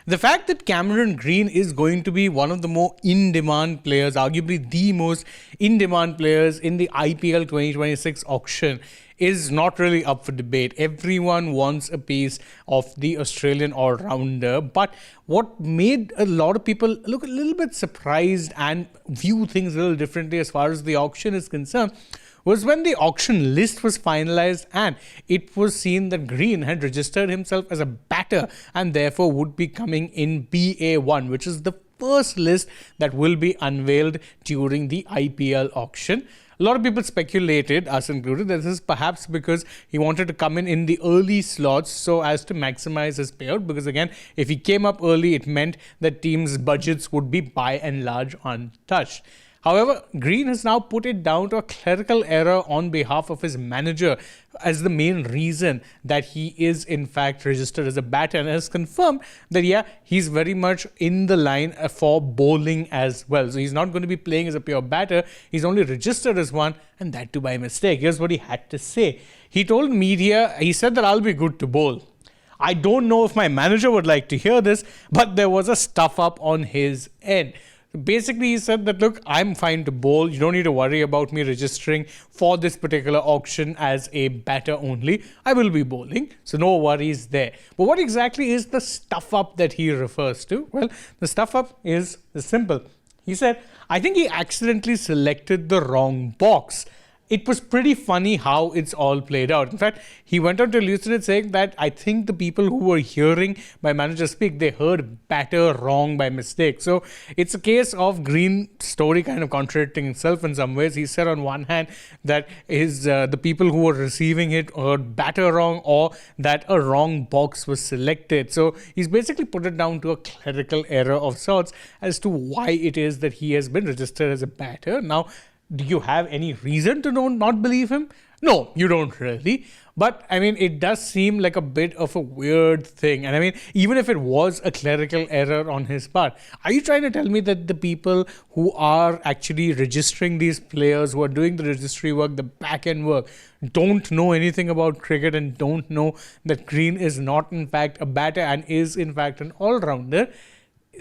The fact that Cameron Green is going to be one of the more in-demand players, arguably the most in-demand players in the IPL 2026 auction, is not really up for debate. Everyone wants a piece of the Australian all-rounder. But what made a lot of people look a little bit surprised and view things a little differently as far as the auction is concerned was when the auction list was finalized and it was seen that Green had registered himself as a batter and therefore would be coming in BA1, which is the first list that will be unveiled during the IPL auction. A lot of people speculated, us included, that this is perhaps because he wanted to come in the early slots so as to maximize his payout. Because again, if he came up early, it meant that teams' budgets would be by and large untouched. However, Green has now put it down to a clerical error on behalf of his manager as the main reason that he is in fact registered as a batter, and has confirmed that he's very much in the line for bowling as well. So he's not going to be playing as a pure batter. He's only registered as one, and that too by mistake. Here's what he had to say. He told media, he said that I'll be good to bowl. I don't know if my manager would like to hear this, but there was a stuff up on his end. Basically, he said that, look, I'm fine to bowl. You don't need to worry about me registering for this particular auction as a batter only. I will be bowling, so no worries there. But what exactly is the stuff up that he refers to? Well, the stuff up is simple. He said, I think he accidentally selected the wrong box. It was pretty funny how it's all played out. In fact, he went on to elucidate saying that I think the people who were hearing my manager speak, they heard batter wrong by mistake. So it's a case of Green's story kind of contradicting itself in some ways. He said on one hand that the people who were receiving it heard batter wrong, or that a wrong box was selected. So he's basically put it down to a clerical error of sorts as to why it is that he has been registered as a batter. Now, do you have any reason to not believe him? No, you don't really. But I mean, it does seem like a bit of a weird thing. And I mean, even if it was a clerical error on his part, are you trying to tell me that the people who are actually registering these players, who are doing the registry work, the back end work, don't know anything about cricket and don't know that Green is not in fact a batter and is in fact an all-rounder?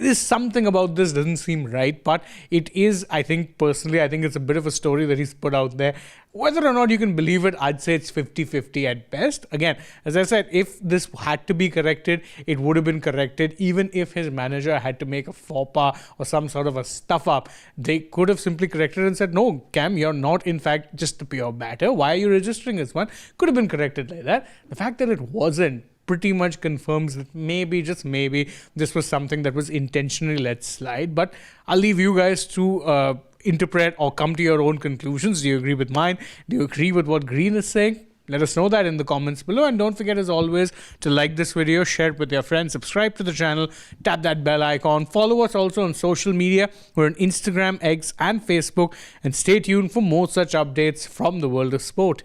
There's something about this doesn't seem right, but it is, I think it's a bit of a story that he's put out there. Whether or not you can believe it, I'd say it's 50-50 at best. Again, as I said, if this had to be corrected, it would have been corrected. Even if his manager had to make a faux pas or some sort of a stuff up, they could have simply corrected and said, no, Cam, you're not in fact just a pure batter. Why are you registering as one? Could have been corrected like that. The fact that it wasn't pretty much confirms that maybe, just maybe, this was something that was intentionally let slide. But I'll leave you guys to interpret or come to your own conclusions. Do you agree with mine? Do you agree with what Green is saying? Let us know that in the comments below. And don't forget, as always, to like this video, share it with your friends, subscribe to the channel, tap that bell icon. Follow us also on social media. We're on Instagram, X, and Facebook. And stay tuned for more such updates from the world of sport.